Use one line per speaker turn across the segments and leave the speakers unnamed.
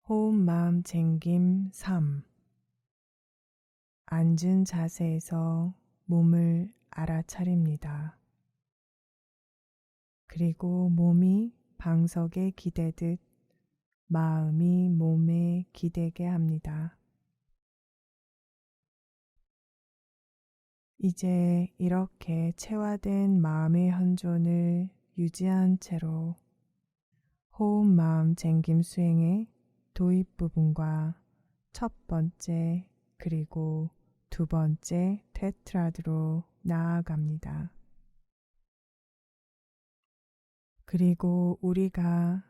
호흡 마음 챙김 3. 앉은 자세에서 몸을 알아차립니다. 그리고 몸이 방석에 기대듯 마음이 몸에 기대게 합니다. 이제 이렇게 체화된 마음의 현존을 유지한 채로 호흡 마음 챙김 수행의 도입 부분과 첫 번째 그리고 두 번째 테트라드로 나아갑니다. 그리고 우리가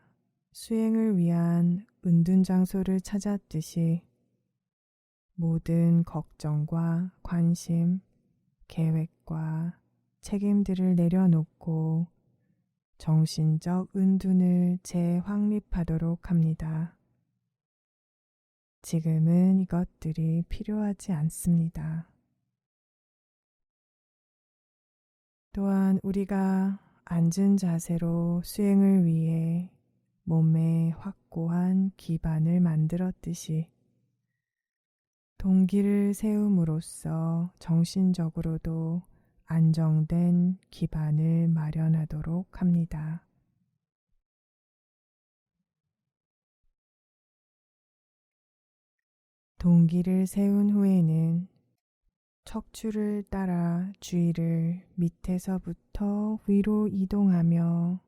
수행을 위한 은둔 장소를 찾았듯이 모든 걱정과 관심, 계획과 책임들을 내려놓고 정신적 은둔을 재확립하도록 합니다. 지금은 이것들이 필요하지 않습니다. 또한 우리가 앉은 자세로 수행을 위해 몸에 확고한 기반을 만들었듯이 동기를 세움으로써 정신적으로도 안정된 기반을 마련하도록 합니다. 동기를 세운 후에는 척추를 따라 주의를 밑에서부터 위로 이동하며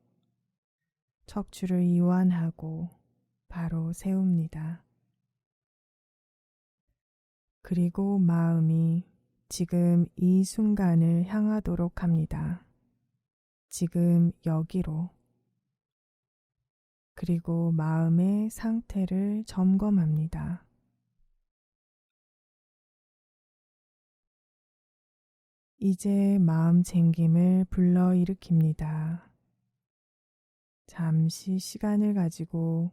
척추를 이완하고 바로 세웁니다. 그리고 마음이 지금 이 순간을 향하도록 합니다. 지금 여기로. 그리고 마음의 상태를 점검합니다. 이제 마음 챙김을 불러일으킵니다. 잠시 시간을 가지고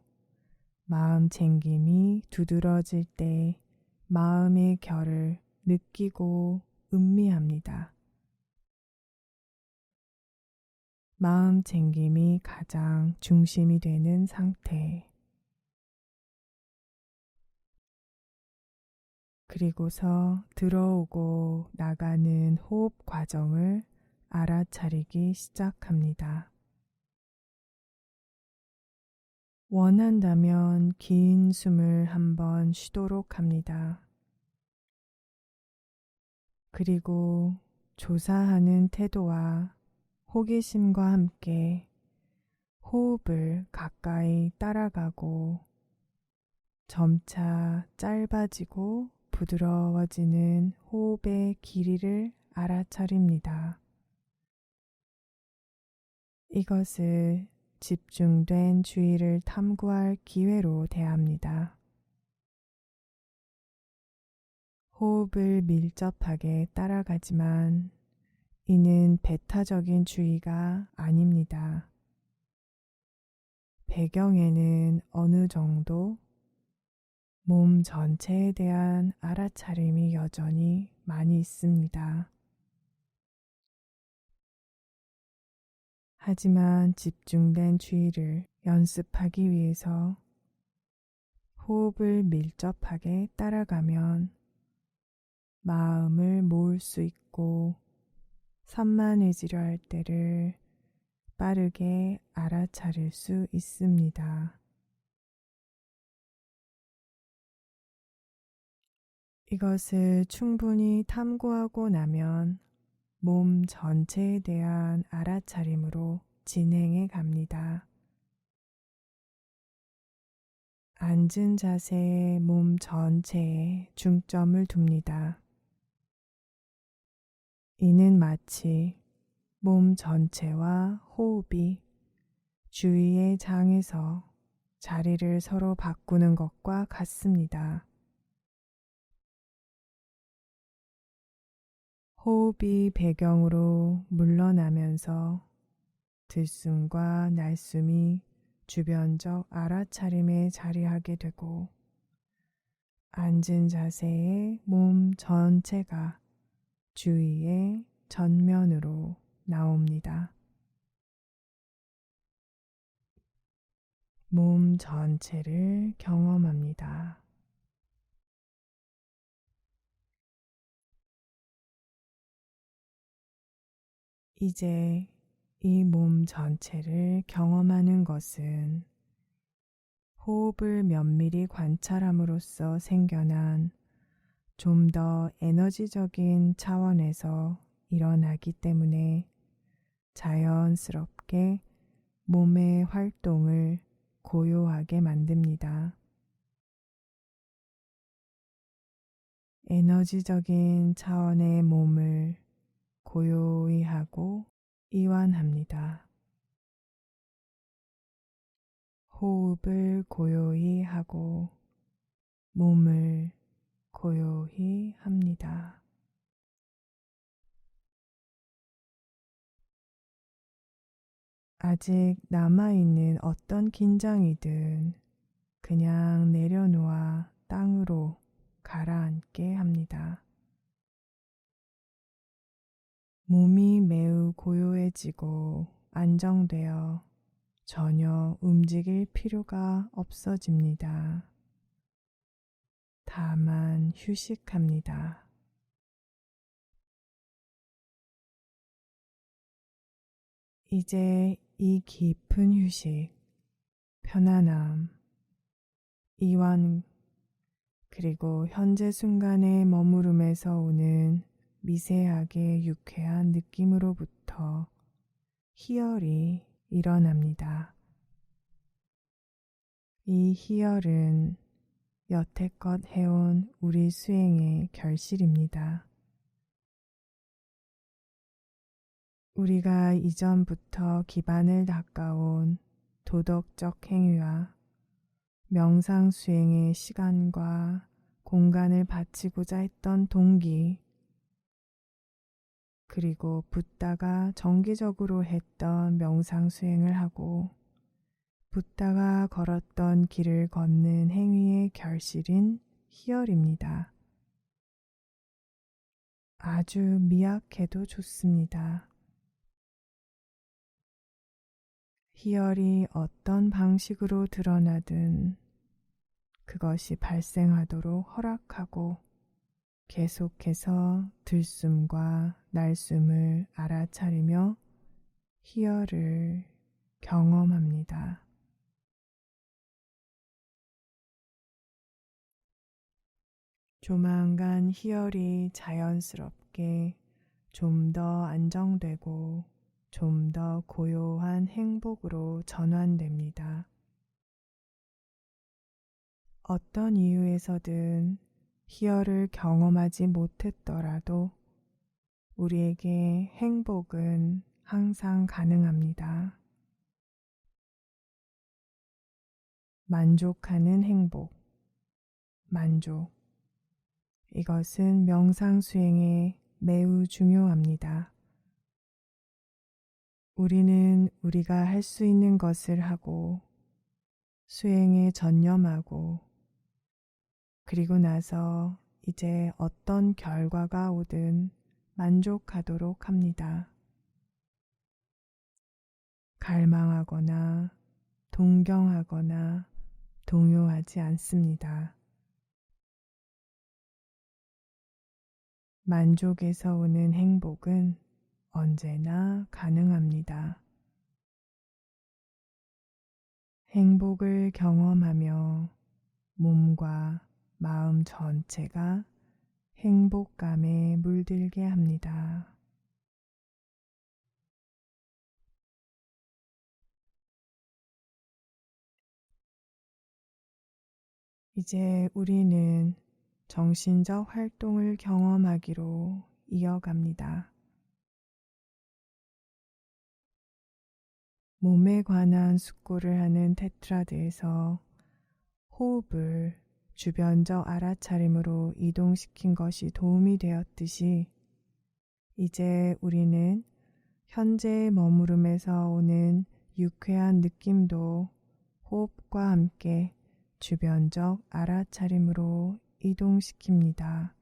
마음 챙김이 두드러질 때 마음의 결을 느끼고 음미합니다. 마음 챙김이 가장 중심이 되는 상태. 그리고서 들어오고 나가는 호흡 과정을 알아차리기 시작합니다. 원한다면 긴 숨을 한번 쉬도록 합니다. 그리고 조사하는 태도와 호기심과 함께 호흡을 가까이 따라가고 점차 짧아지고 부드러워지는 호흡의 길이를 알아차립니다. 이것을 집중된 주의를 탐구할 기회로 대합니다. 호흡을 밀접하게 따라가지만 이는 배타적인 주의가 아닙니다. 배경에는 어느 정도 몸 전체에 대한 알아차림이 여전히 많이 있습니다. 하지만 집중된 주의를 연습하기 위해서 호흡을 밀접하게 따라가면 마음을 모을 수 있고 산만해지려 할 때를 빠르게 알아차릴 수 있습니다. 이것을 충분히 탐구하고 나면 몸 전체에 대한 알아차림으로 진행해 갑니다. 앉은 자세에 몸 전체에 중점을 둡니다. 이는 마치 몸 전체와 호흡이 주위의 장에서 자리를 서로 바꾸는 것과 같습니다. 호흡이 배경으로 물러나면서 들숨과 날숨이 주변적 알아차림에 자리하게 되고 앉은 자세에 몸 전체가 주위의 전면으로 나옵니다. 몸 전체를 경험합니다. 이제 이 몸 전체를 경험하는 것은 호흡을 면밀히 관찰함으로써 생겨난 좀 더 에너지적인 차원에서 일어나기 때문에 자연스럽게 몸의 활동을 고요하게 만듭니다. 에너지적인 차원의 몸을 고요히 하고 이완합니다. 호흡을 고요히 하고 몸을 고요히 합니다. 아직 남아있는 어떤 긴장이든 그냥 내려놓아 땅으로 가라앉게 합니다. 몸이 매우 고요해지고 안정되어 전혀 움직일 필요가 없어집니다. 다만 휴식합니다. 이제 이 깊은 휴식, 편안함, 이완, 그리고 현재 순간의 머무름에서 오는 미세하게 유쾌한 느낌으로부터 희열이 일어납니다. 이 희열은 여태껏 해온 우리 수행의 결실입니다. 우리가 이전부터 기반을 닦아온 도덕적 행위와 명상 수행의 시간과 공간을 바치고자 했던 동기, 그리고 붓다가 정기적으로 했던 명상 수행을 하고 붓다가 걸었던 길을 걷는 행위의 결실인 희열입니다. 아주 미약해도 좋습니다. 희열이 어떤 방식으로 드러나든 그것이 발생하도록 허락하고 계속해서 들숨과 날숨을 알아차리며 희열을 경험합니다. 조만간 희열이 자연스럽게 좀 더 안정되고 좀 더 고요한 행복으로 전환됩니다. 어떤 이유에서든 희열을 경험하지 못했더라도 우리에게 행복은 항상 가능합니다. 만족하는 행복, 만족. 이것은 명상 수행에 매우 중요합니다. 우리는 우리가 할 수 있는 것을 하고 수행에 전념하고 그리고 나서 이제 어떤 결과가 오든 만족하도록 합니다. 갈망하거나 동경하거나 동요하지 않습니다. 만족에서 오는 행복은 언제나 가능합니다. 행복을 경험하며 몸과 마음 전체가 행복감에 물들게 합니다. 이제 우리는 정신적 활동을 경험하기로 이어갑니다. 몸에 관한 숙고를 하는 테트라드에서 호흡을 주변적 알아차림으로 이동시킨 것이 도움이 되었듯이 이제 우리는 현재의 머무름에서 오는 유쾌한 느낌도 호흡과 함께 주변적 알아차림으로 이동시킵니다.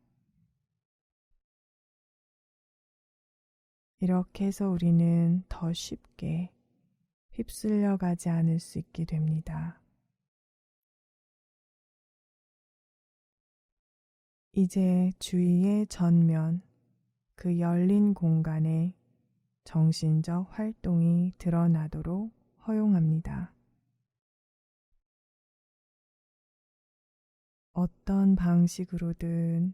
이렇게 해서 우리는 더 쉽게 휩쓸려 가지 않을 수 있게 됩니다. 이제 주위의 전면, 그 열린 공간에 정신적 활동이 드러나도록 허용합니다. 어떤 방식으로든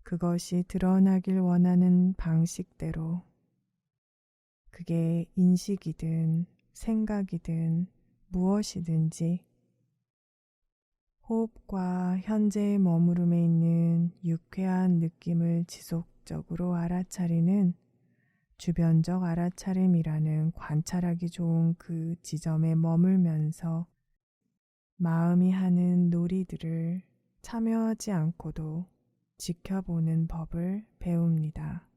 그것이 드러나길 원하는 방식대로, 그게 인식이든 생각이든 무엇이든지, 호흡과 현재의 머무름에 있는 유쾌한 느낌을 지속적으로 알아차리는 주변적 알아차림이라는 관찰하기 좋은 그 지점에 머물면서 마음이 하는 놀이들을 참여하지 않고도 지켜보는 법을 배웁니다.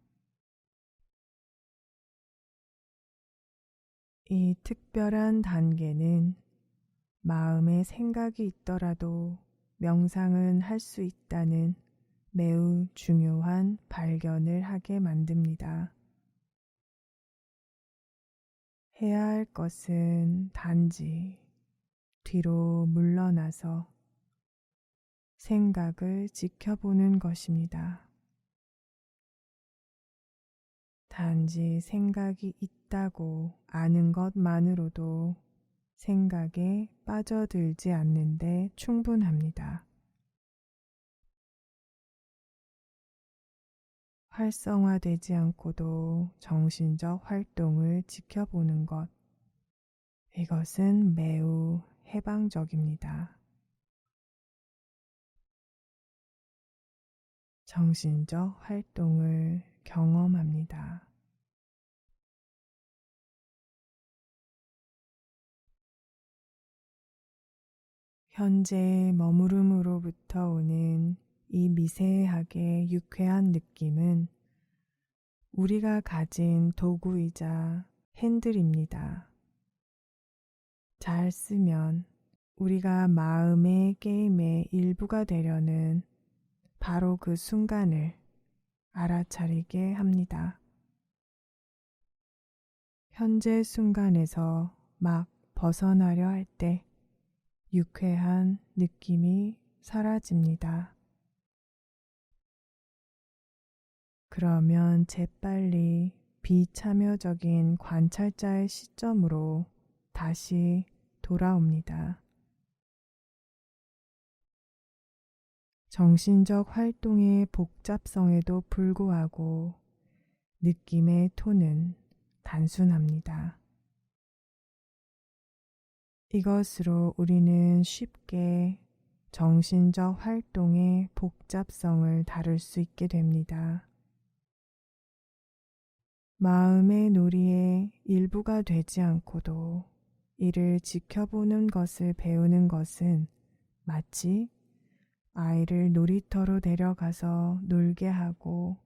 이 특별한 단계는 마음에 생각이 있더라도 명상은 할 수 있다는 매우 중요한 발견을 하게 만듭니다. 해야 할 것은 단지 뒤로 물러나서 생각을 지켜보는 것입니다. 단지 생각이 있다고 아는 것만으로도 생각에 빠져들지 않는데 충분합니다. 활성화되지 않고도 정신적 활동을 지켜보는 것, 이것은 매우 해방적입니다. 정신적 활동을 경험합니다. 현재의 머무름으로부터 오는 이 미세하게 유쾌한 느낌은 우리가 가진 도구이자 핸들입니다. 잘 쓰면 우리가 마음의 게임의 일부가 되려는 바로 그 순간을 알아차리게 합니다. 현재 순간에서 막 벗어나려 할 때 유쾌한 느낌이 사라집니다. 그러면 재빨리 비참여적인 관찰자의 시점으로 다시 돌아옵니다. 정신적 활동의 복잡성에도 불구하고 느낌의 톤은 단순합니다. 이것으로 우리는 쉽게 정신적 활동의 복잡성을 다룰 수 있게 됩니다. 마음의 놀이의 일부가 되지 않고도 이를 지켜보는 것을 배우는 것은 마치 아이를 놀이터로 데려가서 놀게 하고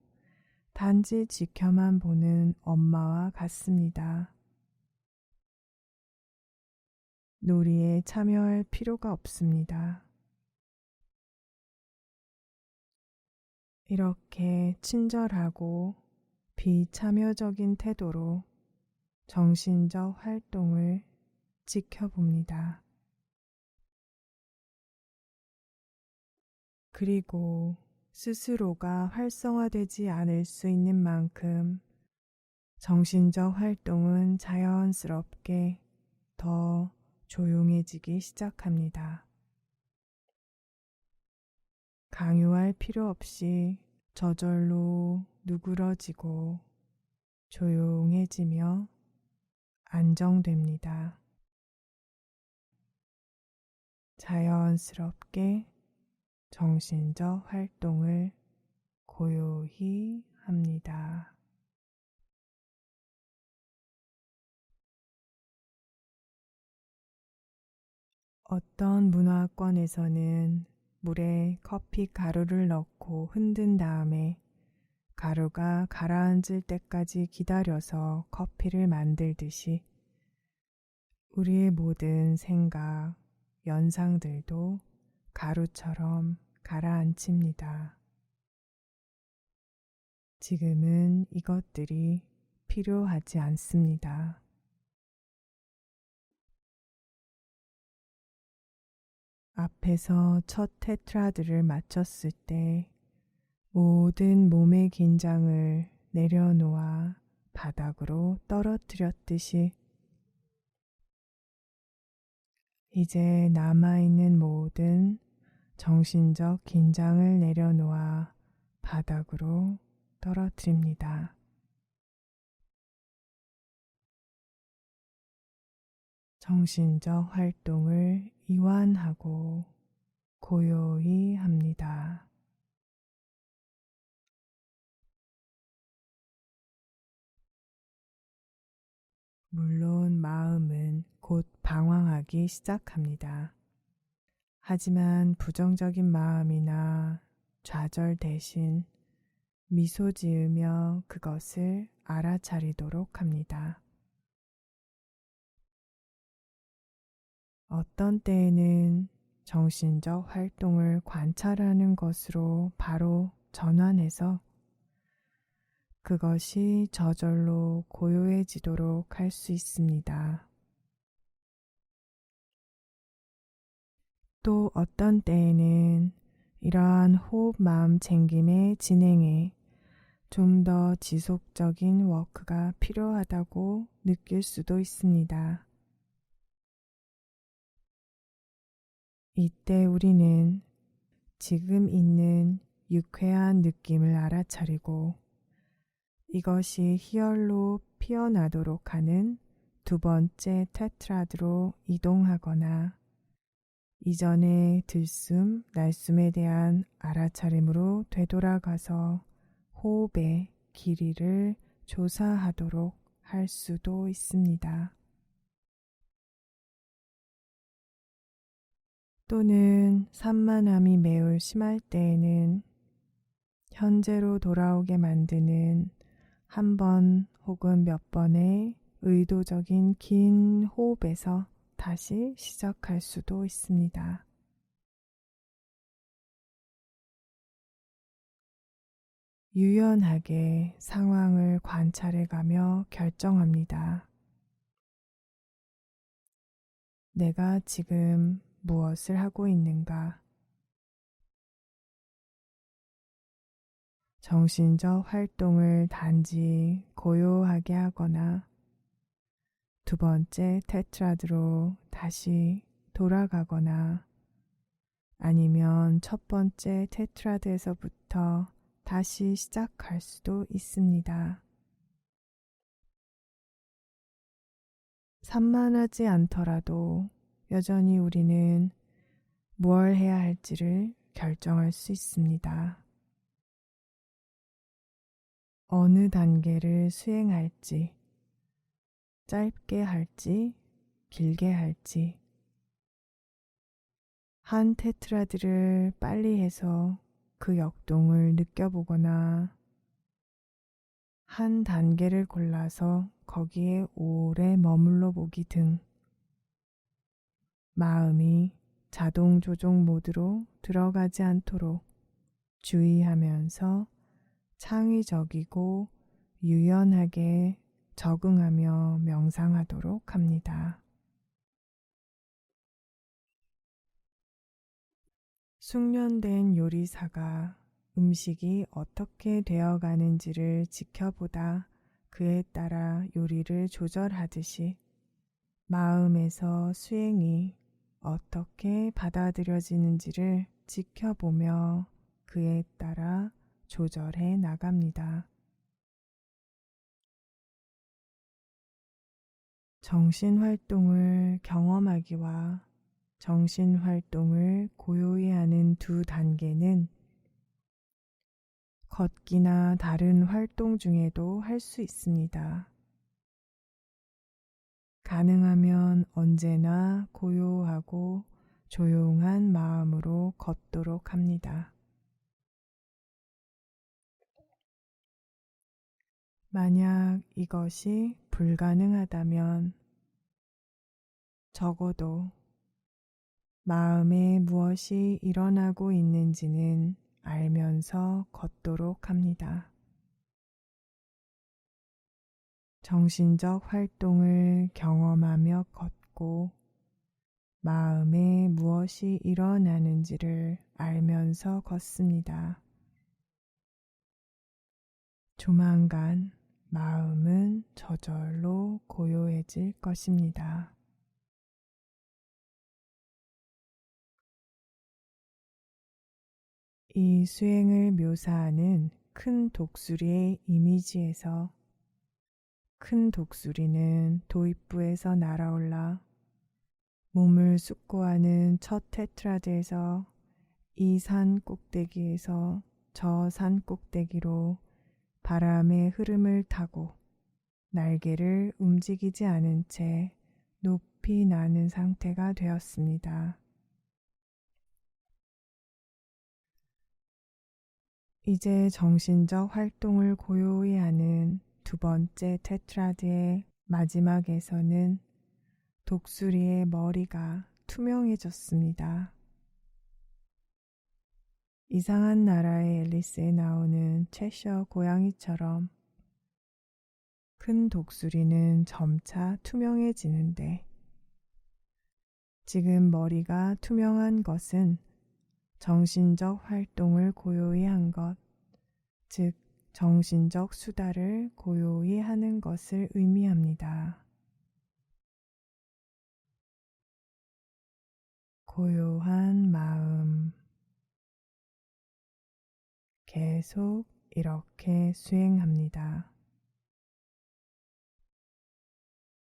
단지 지켜만 보는 엄마와 같습니다. 놀이에 참여할 필요가 없습니다. 이렇게 친절하고 비참여적인 태도로 정신적 활동을 지켜봅니다. 그리고 스스로가 활성화되지 않을 수 있는 만큼 정신적 활동은 자연스럽게 더 조용해지기 시작합니다. 강요할 필요 없이 저절로 누그러지고 조용해지며 안정됩니다. 자연스럽게 정신적 활동을 고요히 합니다. 어떤 문화권에서는 물에 커피 가루를 넣고 흔든 다음에 가루가 가라앉을 때까지 기다려서 커피를 만들듯이 우리의 모든 생각, 연상들도 가루처럼 가라앉힙니다. 지금은 이것들이 필요하지 않습니다. 앞에서 첫 테트라드를 마쳤을 때 모든 몸의 긴장을 내려놓아 바닥으로 떨어뜨렸듯이 이제 남아있는 모든 정신적 긴장을 내려놓아 바닥으로 떨어뜨립니다. 정신적 활동을 이완하고 고요히 합니다. 물론 마음은 곧 방황하기 시작합니다. 하지만 부정적인 마음이나 좌절 대신 미소 지으며 그것을 알아차리도록 합니다. 어떤 때에는 정신적 활동을 관찰하는 것으로 바로 전환해서 그것이 저절로 고요해지도록 할 수 있습니다. 또 어떤 때에는 이러한 호흡 마음 챙김의 진행에 좀 더 지속적인 워크가 필요하다고 느낄 수도 있습니다. 이때 우리는 지금 있는 유쾌한 느낌을 알아차리고 이것이 희열로 피어나도록 하는 두 번째 테트라드로 이동하거나 이전의 들숨, 날숨에 대한 알아차림으로 되돌아가서 호흡의 길이를 조사하도록 할 수도 있습니다. 또는 산만함이 매우 심할 때에는 현재로 돌아오게 만드는 한 번 혹은 몇 번의 의도적인 긴 호흡에서 다시 시작할 수도 있습니다. 유연하게 상황을 관찰해 가며 결정합니다. 내가 지금 무엇을 하고 있는가? 정신적 활동을 단지 고요하게 하거나 두 번째 테트라드로 다시 돌아가거나 아니면 첫 번째 테트라드에서부터 다시 시작할 수도 있습니다. 산만하지 않더라도 여전히 우리는 무엇을 해야 할지를 결정할 수 있습니다. 어느 단계를 수행할지, 짧게 할지, 길게 할지, 한 테트라드를 빨리 해서 그 역동을 느껴보거나 한 단계를 골라서 거기에 오래 머물러 보기 등 마음이 자동 조종 모드로 들어가지 않도록 주의하면서 창의적이고 유연하게 적응하며 명상하도록 합니다. 숙련된 요리사가 음식이 어떻게 되어가는지를 지켜보다 그에 따라 요리를 조절하듯이 마음에서 수행이 어떻게 받아들여지는지를 지켜보며 그에 따라 조절해 나갑니다. 정신활동을 경험하기와 정신활동을 고요히 하는 두 단계는 걷기나 다른 활동 중에도 할 수 있습니다. 가능하면 언제나 고요하고 조용한 마음으로 걷도록 합니다. 만약 이것이 불가능하다면 적어도 마음에 무엇이 일어나고 있는지는 알면서 걷도록 합니다. 정신적 활동을 경험하며 걷고 마음에 무엇이 일어나는지를 알면서 걷습니다. 조만간 마음은 저절로 고요해질 것입니다. 이 수행을 묘사하는 큰 독수리의 이미지에서 큰 독수리는 도입부에서 날아올라 몸을 숙고하는 첫 테트라드에서 이 산 꼭대기에서 저 산 꼭대기로 바람의 흐름을 타고 날개를 움직이지 않은 채 높이 나는 상태가 되었습니다. 이제 정신적 활동을 고요히 하는 두 번째 테트라드의 마지막에서는 독수리의 머리가 투명해졌습니다. 이상한 나라의 앨리스에 나오는 채셔 고양이처럼 큰 독수리는 점차 투명해지는데 지금 머리가 투명한 것은 정신적 활동을 고요히 한 것, 즉 정신적 수다를 고요히 하는 것을 의미합니다. 고요한 마음, 계속 이렇게 수행합니다.